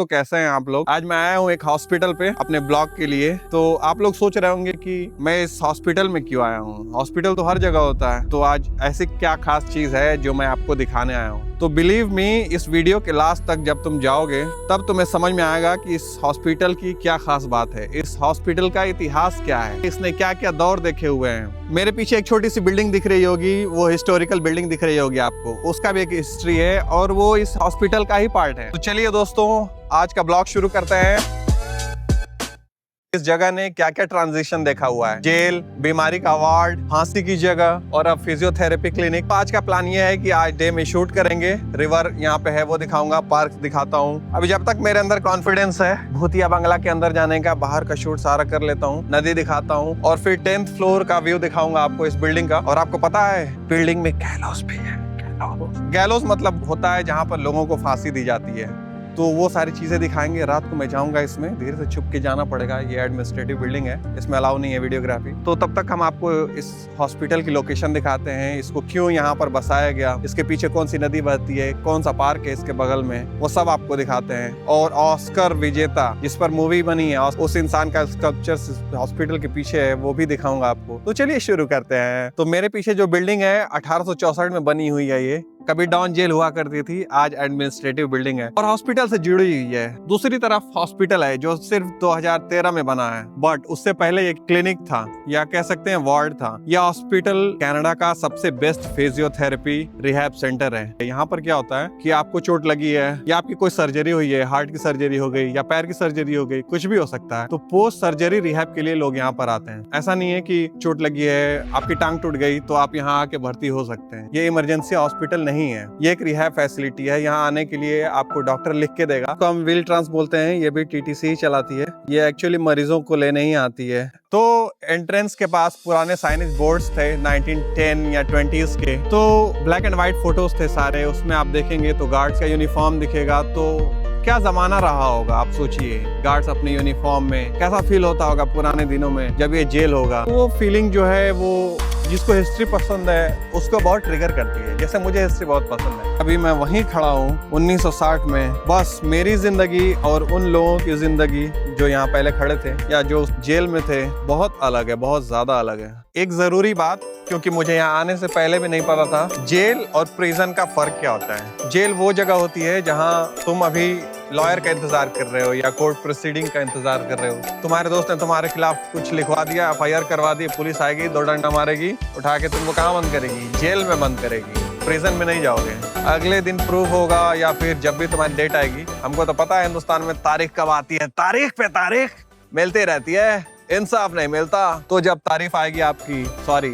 दोस्तों, कैसे हैं आप लोग। आज मैं आया हूँ एक हॉस्पिटल पे अपने ब्लॉग के लिए। तो आप लोग सोच रहे होंगे कि मैं इस हॉस्पिटल में क्यों आया हूँ। हॉस्पिटल तो हर जगह होता है, तो आज ऐसी क्या खास चीज है जो मैं आपको दिखाने आया हूँ। तो बिलीव मी, इस वीडियो के लास्ट तक जब तुम जाओगे तब तुम्हें समझ में आएगा कि इस हॉस्पिटल की क्या खास बात है, इस हॉस्पिटल का इतिहास क्या है, इसने क्या क्या दौर देखे हुए हैं। मेरे पीछे एक छोटी सी बिल्डिंग दिख रही होगी, वो हिस्टोरिकल बिल्डिंग दिख रही होगी आपको, उसका भी एक हिस्ट्री है और वो इस हॉस्पिटल का ही पार्ट है। तो चलिए दोस्तों, आज का ब्लॉग शुरू करते हैं। इस जगह ने क्या क्या ट्रांजिशन देखा हुआ है, जेल, बीमारी का वार्ड, फांसी की जगह और अब फिजियोथेरेपी क्लिनिक। आज का प्लान ये है कि आज डे में शूट करेंगे। रिवर यहाँ पे है वो दिखाऊंगा, पार्क दिखाता हूँ। अभी जब तक मेरे अंदर कॉन्फिडेंस है भूतिया बंगला के अंदर जाने का, बाहर का शूट सारा कर लेता हूँ, नदी दिखाता हूँ और फिर 10th फ्लोर का व्यू दिखाऊंगा आपको इस बिल्डिंग का। और आपको पता है बिल्डिंग में गैलोस भी है। गैलोस मतलब होता है जहाँ पर लोगों को फांसी दी जाती है। तो वो सारी चीजें दिखाएंगे। रात को मैं जाऊंगा इसमें, धीरे से छुप के जाना पड़ेगा। ये एडमिनिस्ट्रेटिव बिल्डिंग है, इसमें अलाउ नहीं है वीडियोग्राफी। तो तब तक हम आपको इस हॉस्पिटल की लोकेशन दिखाते हैं, इसको क्यों यहाँ पर बसाया गया, इसके पीछे कौन सी नदी बहती है, कौन सा पार्क है इसके बगल में, वो सब आपको दिखाते हैं। और ऑस्कर विजेता जिस पर मूवी बनी है, उस इंसान का स्कल्पचर हॉस्पिटल के पीछे है, वो भी दिखाऊंगा आपको। तो चलिए शुरू करते हैं। तो मेरे पीछे जो बिल्डिंग है 1864 में बनी हुई है। ये कभी डाउन जेल हुआ करती थी, आज एडमिनिस्ट्रेटिव बिल्डिंग है और हॉस्पिटल से जुड़ी हुई है। दूसरी तरफ हॉस्पिटल है जो सिर्फ 2013 में बना है, बट उससे पहले एक क्लिनिक था या कह सकते हैं वार्ड था। यह हॉस्पिटल कनाडा का सबसे बेस्ट फिजियोथेरेपी रिहैब सेंटर है। यहाँ पर क्या होता है कि आपको चोट लगी है या आपकी कोई सर्जरी हुई है, हार्ट की सर्जरी हो गई या पैर की सर्जरी हो गई, कुछ भी हो सकता है, तो पोस्ट सर्जरी रिहैब के लिए लोग यहाँ पर आते हैं। ऐसा नहीं है कि चोट लगी है, आपकी टांग टूट गई तो आप यहाँ आके भर्ती हो सकते हैं। ये इमरजेंसी हॉस्पिटल नहीं है, ये एक रिहैब फैसिलिटी है। यहाँ आने के लिए आपको डॉक्टर लिख के देगा, तो हम व्हील ट्रांस बोलते हैं। ये भी टीटीसी ही चलाती है, ये एक्चुअली मरीजों को लेने ही आती है। तो एंट्रेंस के पास पुराने साइनेज बोर्ड्स थे 1910 या 20s के, तो ब्लैक एंड व्हाइट फोटोज थे सारे। उसमें आप देखेंगे तो गार्ड्स का यूनिफॉर्म दिखेगा। तो क्या जमाना रहा होगा, आप सोचिए, गार्ड्स अपने यूनिफॉर्म में, कैसा फील होता होगा पुराने दिनों में जब ये जेल होगा। तो वो फीलिंग जो है, वो जिसको हिस्ट्री पसंद है उसको बहुत ट्रिगर करती है। जैसे मुझे हिस्ट्री बहुत पसंद है। अभी मैं वहीं खड़ा हूँ 1960 में। बस मेरी जिंदगी और उन लोगों की जिंदगी जो यहाँ पहले खड़े थे या जो जेल में थे, बहुत अलग है, बहुत ज्यादा अलग है। एक जरूरी बात, क्योंकि मुझे यहाँ आने से पहले भी नहीं पता था, जेल और प्रिजन का फर्क क्या होता है। जेल वो जगह होती है जहाँ तुम अभी लॉयर का इंतजार कर रहे हो या कोर्ट प्रोसीडिंग का इंतजार कर रहे हो। तुम्हारे दोस्त ने तुम्हारे खिलाफ कुछ लिखवा दिया, FIR करवा दी, पुलिस आएगी, 2 डंडा मारेगी, उठा के तुमको कहाँ बंद करेगी? जेल में बंद करेगी। प्रिजन में नहीं जाओगे, अगले दिन प्रूफ होगा या फिर जब भी तुम्हारी डेट आएगी। हमको तो पता है हिंदुस्तान में तारीख कब आती है, तारीख पे तारीख मिलती रहती है, इंसाफ नहीं मिलता। तो जब तारीख आएगी आपकी,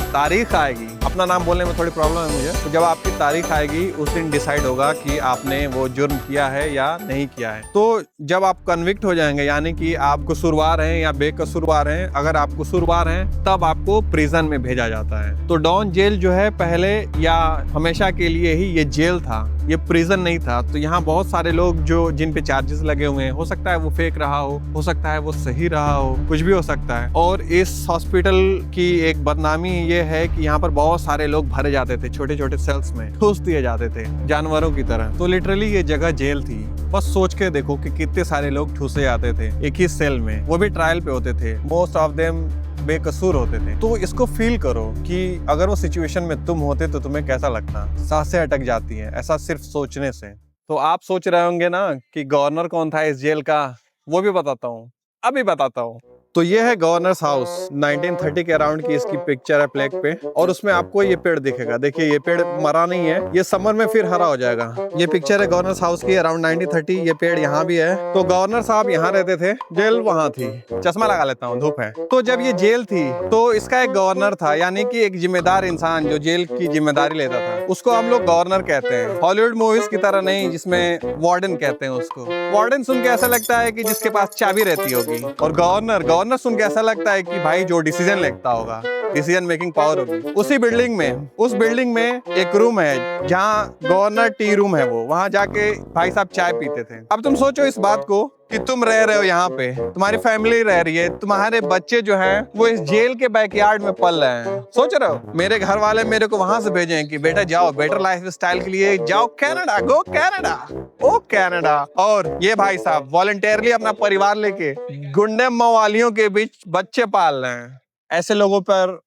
तारीख आएगी, अपना नाम बोलने में थोड़ी प्रॉब्लम है मुझे, तो जब आपकी तारीख आएगी उस दिन डिसाइड होगा कि आपने वो जुर्म किया है या नहीं किया है। तो जब आप कन्विक्ट हो जाएंगे, यानी कि आप कसूरवार हैं या बेकसूरवार हैं, अगर आप कसूरवार हैं तब आपको प्रिजन में भेजा जाता है। तो डाउन जेल जो है पहले या हमेशा के लिए ही ये जेल था, ये प्रिजन नहीं था। तो यहाँ बहुत सारे लोग जो जिन पे चार्जेस लगे हुए हैं, हो सकता है वो फेक रहा हो सकता है वो सही रहा हो, कुछ भी हो सकता है। और इस हॉस्पिटल की एक बदनामी ये है कि यहाँ पर बहुत सारे लोग भरे जाते थे, छोटे छोटे सेल्स में ठूस दिए जाते थे जानवरों की तरह। तो लिटरली ये जगह जेल थी। बस सोच के देखो कि कितने सारे लोग ठूसे जाते थे एक ही सेल में, वो भी ट्रायल पे होते थे, मोस्ट ऑफ देम बेकसूर होते थे। तो इसको फील करो कि अगर वो सिचुएशन में तुम होते तो तुम्हें कैसा लगता। सांसें अटक जाती हैं ऐसा सिर्फ सोचने से। तो आप सोच रहे होंगे ना कि गवर्नर कौन था इस जेल का, वो भी बताता हूँ, अभी बताता हूँ। तो ये है गवर्नर्स हाउस, 1930 के अराउंड की इसकी पिक्चर है प्लेक पे, और उसमें आपको ये पेड़ दिखेगा। देखिए ये पेड़ मरा नहीं है, ये समर में फिर हरा हो जाएगा। ये पिक्चर है गवर्नर्स हाउस की अराउंड 1930। ये पेड़ यहाँ भी है। तो गवर्नर साहब यहाँ रहते थे, जेल वहाँ थी। चश्मा लगा लेता हूँ, धूप है। तो जब ये जेल थी तो इसका एक गवर्नर था, यानी कि एक जिम्मेदार इंसान जो जेल की जिम्मेदारी लेता था, उसको हम लोग गवर्नर कहते हैं। हॉलीवुड मूवीज की तरह नहीं जिसमें वार्डन कहते हैं उसको। वार्डन सुन के ऐसा लगता है कि जिसके पास चाबी रहती होगी, और गवर्नर सुन के ऐसा लगता है कि भाई जो डिसीजन लेता होगा, डिसीजन मेकिंग पावर होगी। उसी बिल्डिंग में, उस बिल्डिंग में एक रूम है जहाँ गवर्नर टी रूम है, वो वहां जाके भाई साहब चाय पीते थे। अब तुम सोचो इस बात को कि तुम रह रहे हो यहाँ पे, तुम्हारी फैमिली रह रही है, तुम्हारे बच्चे जो हैं वो इस जेल के बैकयार्ड में पल रहे हैं। सोच रहे हो मेरे घर वाले मेरे को वहां से भेजे हैं कि बेटा जाओ बेटर लाइफ स्टाइल के लिए जाओ कनाडा, गो कनाडा, ओ कनाडा। और ये भाई साहब वॉलंटियरली अपना परिवार लेके गुंडे मवालियों के बीच बच्चे पाल रहे हैं। ऐसे लोगों पर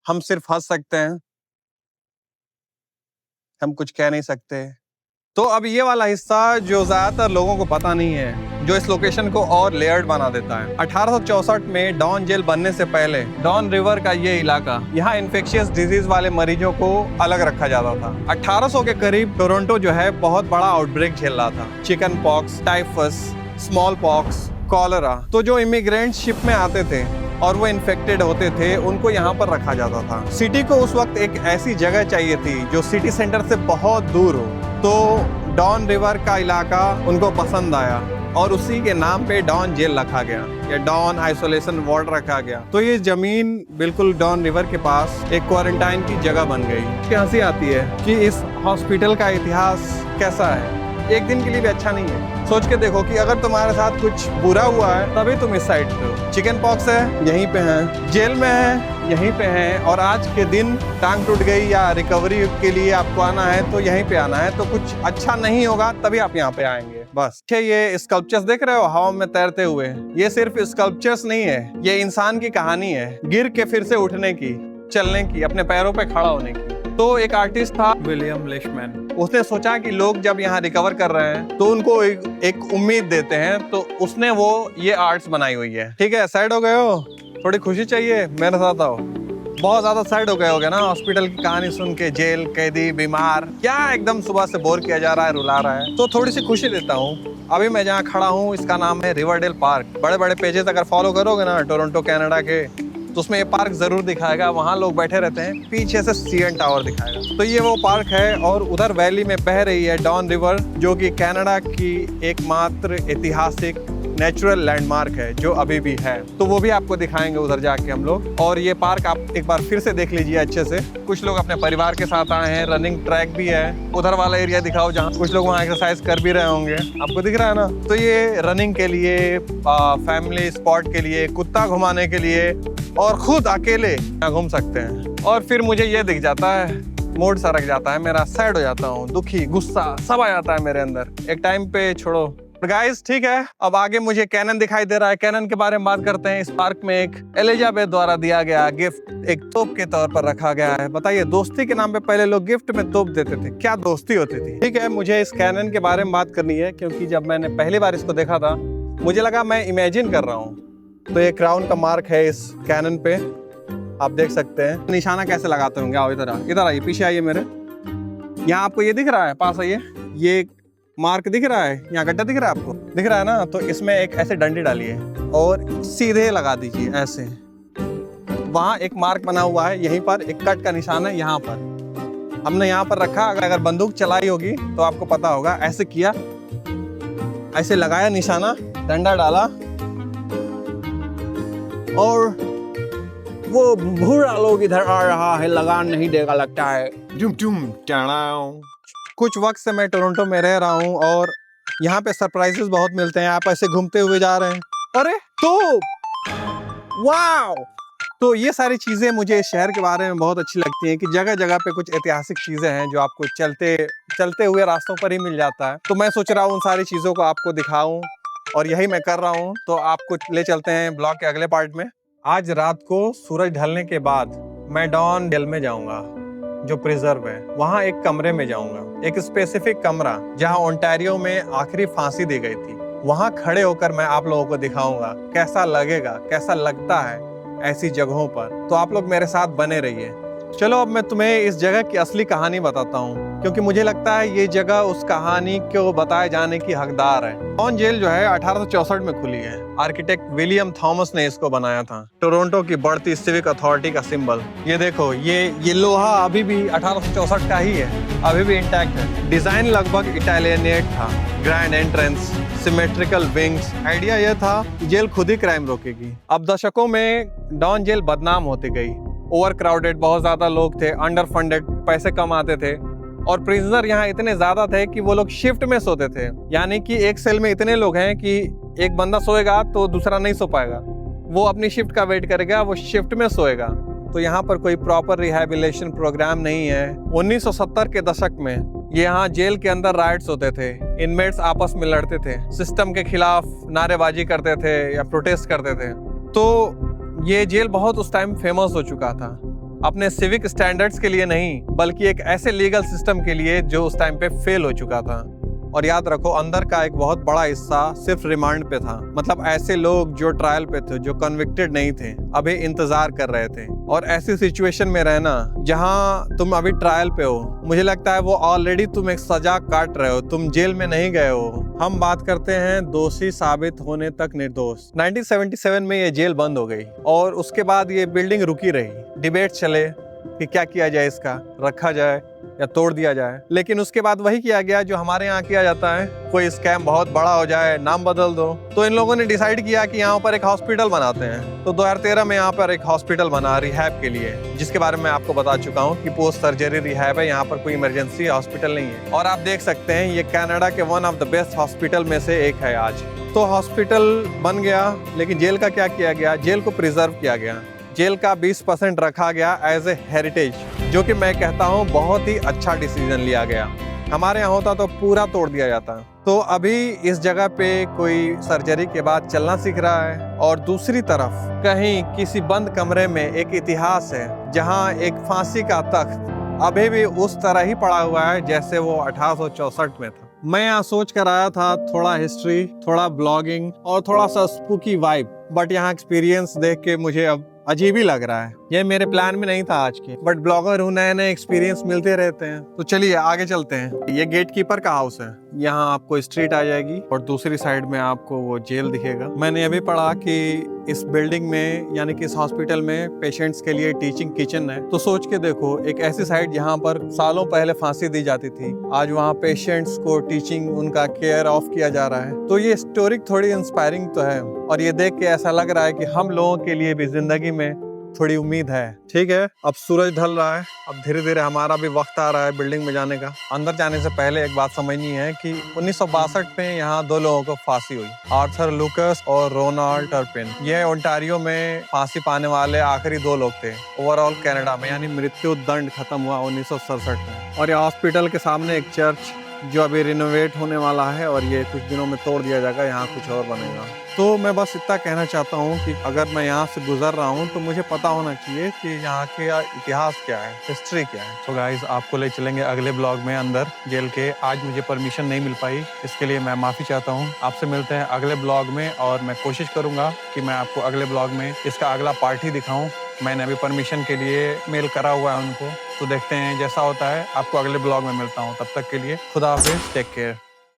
हम सिर्फ हंस सकते हैं, हम कुछ कह नहीं सकते। तो अब ये वाला हिस्सा जो ज्यादातर लोगों को पता नहीं है, जो इस लोकेशन को और लेयर्ड बना देता है। 1864 में डॉन जेल बनने से पहले डॉन रिवर का ये इलाका, यहाँ इन्फेक्शियस डिजीज वाले मरीजों को अलग रखा जाता था। 1800 के करीब टोरंटो जो है बहुत बड़ा आउटब्रेक झेल रहा था। Chicken pox, typhus, small pox, cholera. तो जो इमिग्रेंट शिप में आते थे और वो इन्फेक्टेड होते थे, उनको यहाँ पर रखा जाता था। सिटी को उस वक्त एक ऐसी जगह चाहिए थी जो सिटी सेंटर से बहुत दूर हो, तो डॉन रिवर का इलाका उनको पसंद आया और उसी के नाम पे डॉन जेल रखा गया या डॉन आइसोलेशन वार्ड रखा गया। तो ये जमीन बिल्कुल डॉन रिवर के पास एक क्वारंटाइन की जगह बन गई। हंसी आती है कि इस हॉस्पिटल का इतिहास कैसा है, एक दिन के लिए भी अच्छा नहीं है। सोच के देखो कि अगर तुम्हारे साथ कुछ बुरा हुआ है तभी तुम इस साइड पे हो। चिकन पॉक्स है यहीं पे है, जेल में है यहीं पे है, और आज के दिन टांग टूट गई या रिकवरी के लिए आपको आना है तो यहीं पे आना है। तो कुछ अच्छा नहीं होगा तभी आप यहाँ पे आएंगे बस। ये स्कल्पचर्स देख रहे हो हवा में तैरते हुए, ये सिर्फ स्कल्पचर्स नहीं है, ये इंसान की कहानी है, गिर के फिर से उठने की, चलने की, अपने पैरों पे खड़ा होने की। तो एक आर्टिस्ट था विलियम लेशमैन, उसने सोचा कि लोग जब यहाँ रिकवर कर रहे हैं तो उनको एक उम्मीद देते हैं, तो उसने वो ये आर्ट्स बनाई हुई है। ठीक है, साइड हो गए हो, थोड़ी खुशी चाहिए, मेरे साथ आओ। बहुत ज्यादा साइड हो गए होगे ना हॉस्पिटल की कहानी सुन के, जेल, कैदी, बीमार, क्या एकदम सुबह से बोर किया जा रहा है, रुला रहा है। तो थोड़ी सी खुशी देता हूँ। अभी मैं जहाँ खड़ा हूँ इसका नाम है रिवरडेल पार्क। बड़े बड़े पेजेस अगर फॉलो करोगे ना टोरंटो कनाडा के, तो उसमें ये पार्क जरूर दिखाएगा, वहाँ लोग बैठे रहते हैं, पीछे से सीएन टावर दिखाएगा। तो ये वो पार्क है और उधर वैली में बह रही है डॉन रिवर, जो कि कनाडा की एकमात्र ऐतिहासिक नेचुरल लैंडमार्क है जो अभी भी है। तो वो भी आपको दिखाएंगे उधर जाके हम लोग। और ये पार्क आप एक बार फिर से देख लीजिए अच्छे से। कुछ लोग अपने परिवार के साथ आए हैं, रनिंग ट्रैक भी है। उधर वाला एरिया दिखाओ जहाँ कुछ लोग वहाँ एक्सरसाइज कर भी रहे होंगे, आपको दिख रहा है ना। तो ये रनिंग के लिए, फैमिली स्पॉट के लिए, कुत्ता घुमाने के लिए, और खुद अकेले यहाँ घूम सकते हैं। और फिर मुझे ये दिख जाता है, मूड सरक जाता है मेरा, सैड हो जाता हूँ, दुखी, गुस्सा सब आ जाता है मेरे अंदर एक टाइम पे। छोड़ो गाइस, ठीक है, अब आगे मुझे कैनन दिखाई दे रहा है। कैनन के बारे में बात करते हैं। इस पार्क में एक एलिजाबेथ द्वारा दिया गया गिफ्ट एक तोप के तौर पर रखा गया है। बताइए, दोस्ती के नाम पे पहले लोग गिफ्ट में तोप देते थे, क्या दोस्ती होती थी। ठीक है, मुझे इस कैनन के बारे में बात करनी है क्योंकि जब मैंने पहली बार इसको देखा था मुझे लगा मैं इमेजिन कर रहा हूँ। तो ये क्राउन का मार्क है इस कैनन पे, आप देख सकते हैं। निशाना कैसे लगाते होंगे, आओ इधर आइए, पीछे आइए मेरे। यहाँ आपको ये दिख रहा है, पास आइए, ये मार्क दिख रहा है, यहाँ गड्ढा दिख रहा है आपको, दिख रहा है ना। तो इसमें एक ऐसे डंडी डालिए और सीधे लगा दीजिए ऐसे। वहाँ एक मार्क बना हुआ है, यहीं पर एक कट का निशान है, यहाँ पर हमने यहाँ पर रखा। अगर बंदूक चलाई होगी तो आपको पता होगा, ऐसे किया, ऐसे लगाया निशाना, डंडा डाला, और वो भूरा लोग इधर आ रहा है, लगान नहीं देगा लगता है। कुछ वक्त से मैं टोरंटो में रह रहा हूँ और यहाँ पे सरप्राइजेस बहुत मिलते हैं। आप ऐसे घूमते हुए जा रहे हैं, अरे तो वाव। तो ये सारी चीजें मुझे इस शहर के बारे में बहुत अच्छी लगती हैं कि जगह जगह पे कुछ ऐतिहासिक चीजें हैं जो आपको चलते हुए रास्तों पर ही मिल जाता है। तो मैं सोच रहा हूँ उन सारी चीजों को आपको दिखाऊं, और यही मैं कर रहा हूँ। तो आपको ले चलते हैं ब्लॉग के अगले पार्ट में। आज रात को सूरज ढलने के बाद मैं डॉन जेल में जाऊंगा जो प्रिजर्व है, वहाँ एक कमरे में जाऊंगा, एक स्पेसिफिक कमरा जहाँ ओंटारियो में आखिरी फांसी दी गई थी। वहाँ खड़े होकर मैं आप लोगों को दिखाऊंगा कैसा लगेगा, कैसा लगता है ऐसी जगहों पर। तो आप लोग मेरे साथ बने रहिए। चलो अब मैं तुम्हें इस जगह की असली कहानी बताता हूँ, क्योंकि मुझे लगता है ये जगह उस कहानी को बताए जाने की हकदार है। डॉन जेल जो है 1864 में खुली है। आर्किटेक्ट विलियम थॉमस ने इसको बनाया था। टोरंटो की बढ़ती सिविक अथॉरिटी का सिंबल। ये देखो, ये लोहा अभी भी 1864 का ही है, अभी भी इंटैक्ट है। डिजाइन लगभग इटालियनेट था। Grand entrance, symmetrical wings. Idea यह था जेल खुद ही क्राइम रोकेगी। अब दशकों में डॉन जेल बदनाम होती गई। ओवर क्राउडेड, बहुत ज्यादा लोग थे, अंडर फंडेड, पैसे कम आते थे, और प्रिजनर यहाँ इतने ज्यादा थे कि वो लोग शिफ्ट में सोते थे। यानी कि एक सेल में इतने लोग हैं कि एक बंदा सोएगा तो दूसरा नहीं सो पाएगा, वो अपनी शिफ्ट का वेट करेगा, वो शिफ्ट में सोएगा। तो यहाँ पर कोई प्रॉपर रिहैबिलिटेशन प्रोग्राम नहीं है। 1970 के दशक में यहाँ जेल के अंदर राइट्स होते थे, इनमेट्स आपस में लड़ते थे, सिस्टम के खिलाफ नारेबाजी करते थे या प्रोटेस्ट करते थे। तो ये जेल बहुत उस टाइम फेमस हो चुका था, अपने सिविक स्टैंडर्ड्स के लिए नहीं बल्कि एक ऐसे लीगल सिस्टम के लिए जो उस टाइम पे फेल हो चुका था। और याद रखो, अंदर का एक बहुत बड़ा हिस्सा सिर्फ रिमांड पे था, मतलब ऐसे लोग जो ट्रायल पे थे, जो कन्विक्टेड नहीं थे, अभी इंतजार कर रहे थे। और ऐसी सिचुएशन में रहना जहां तुम अभी ट्रायल पे हो, मुझे लगता है वो ऑलरेडी तुम एक सजा काट रहे हो, तुम जेल में नहीं गए हो। हम बात करते हैं दोषी साबित होने तक निर्दोष। 1977 में ये जेल बंद हो गई और उसके बाद ये बिल्डिंग रुकी रही। डिबेट चले कि क्या किया जाए, इसका रखा जाए या तोड़ दिया जाए। लेकिन उसके बाद वही किया गया जो हमारे यहाँ किया जाता है, कोई स्कैम बहुत बड़ा हो जाए, नाम बदल दो। तो इन लोगों ने डिसाइड किया कि यहाँ पर एक हॉस्पिटल बनाते हैं। तो 2013 में यहाँ पर एक हॉस्पिटल बना रिहैब के लिए, जिसके बारे में आपको बता चुका हूँ कि पोस्ट सर्जरी रिहैब है, यहाँ पर कोई इमरजेंसी हॉस्पिटल नहीं है। और आप देख सकते हैं ये कनाडा के one of the best hospital में से एक है आज। तो हॉस्पिटल बन गया, लेकिन जेल का क्या किया गया? जेल को प्रिजर्व किया गया। जेल का 20% रखा गया एज ए हेरिटेज, जो कि मैं कहता हूँ बहुत ही अच्छा डिसीजन लिया गया। हमारे यहाँ होता तो पूरा तोड़ दिया जाता। तो अभी इस जगह पे कोई सर्जरी के बाद चलना सीख रहा है, और दूसरी तरफ कहीं किसी बंद कमरे में एक इतिहास है जहाँ एक फांसी का तख्त अभी भी उस तरह ही पड़ा हुआ है जैसे वो 1864 में था। मैं यहाँ सोच कर आया था थोड़ा हिस्ट्री, थोड़ा ब्लॉगिंग और थोड़ा सा स्पूकी वाइब, बट यहाँ एक्सपीरियंस देख के मुझे अब अजीब ही लग रहा है। ये मेरे प्लान में नहीं था आज के, बट ब्लॉगर हूँ, नए नए एक्सपीरियंस मिलते रहते हैं। तो चलिए आगे चलते हैं। ये गेट कीपर का हाउस है। यहाँ आपको स्ट्रीट आ जाएगी और दूसरी साइड में आपको वो जेल दिखेगा। मैंने अभी पढ़ा कि इस बिल्डिंग में यानी कि इस हॉस्पिटल में पेशेंट्स के लिए टीचिंग किचन है। तो सोच के देखो, एक ऐसी साइड जहाँ पर सालों पहले फांसी दी जाती थी, आज वहाँ पेशेंट्स को टीचिंग, उनका केयर ऑफ किया जा रहा है। तो ये स्टोरी थोड़ी इंस्पायरिंग तो है, और ये देख के ऐसा लग रहा है कि हम लोगों के लिए भी जिंदगी में थोड़ी उम्मीद है। ठीक है, अब सूरज ढल रहा है, अब धीरे धीरे हमारा भी वक्त आ रहा है बिल्डिंग में जाने का। अंदर जाने से पहले एक बात समझनी है कि 1962 में यहाँ 2 लोगों को फांसी हुई, आर्थर लूकस और रोनाल्ड टर्पिन। ये ओंटारियो में फांसी पाने वाले आखिरी 2 लोग थे ओवरऑल कनाडा में, यानी मृत्यु दंड खत्म हुआ 1967 में। और ये हॉस्पिटल के सामने एक चर्च जो अभी रिनोवेट होने वाला है, और ये कुछ दिनों में तोड़ दिया जाएगा, यहाँ कुछ और बनेगा। तो मैं बस इतना कहना चाहता हूँ कि अगर मैं यहाँ से गुजर रहा हूँ तो मुझे पता होना चाहिए कि यहाँ के इतिहास क्या है, हिस्ट्री क्या है। तो गाइस, आपको ले चलेंगे अगले ब्लॉग में अंदर जेल के। आज मुझे परमिशन नहीं मिल पाई, इसके लिए मैं माफ़ी चाहता हूँ। आपसे मिलते हैं अगले ब्लॉग में, और मैं कोशिश करूँगा कि मैं आपको अगले ब्लॉग में इसका अगला पार्ट ही दिखाऊँ। मैंने अभी परमिशन के लिए मेल करा हुआ है उनको, तो देखते हैं जैसा होता है। आपको अगले ब्लॉग में मिलता हूँ, तब तक के लिए खुदा हाफिज़, टेक केयर।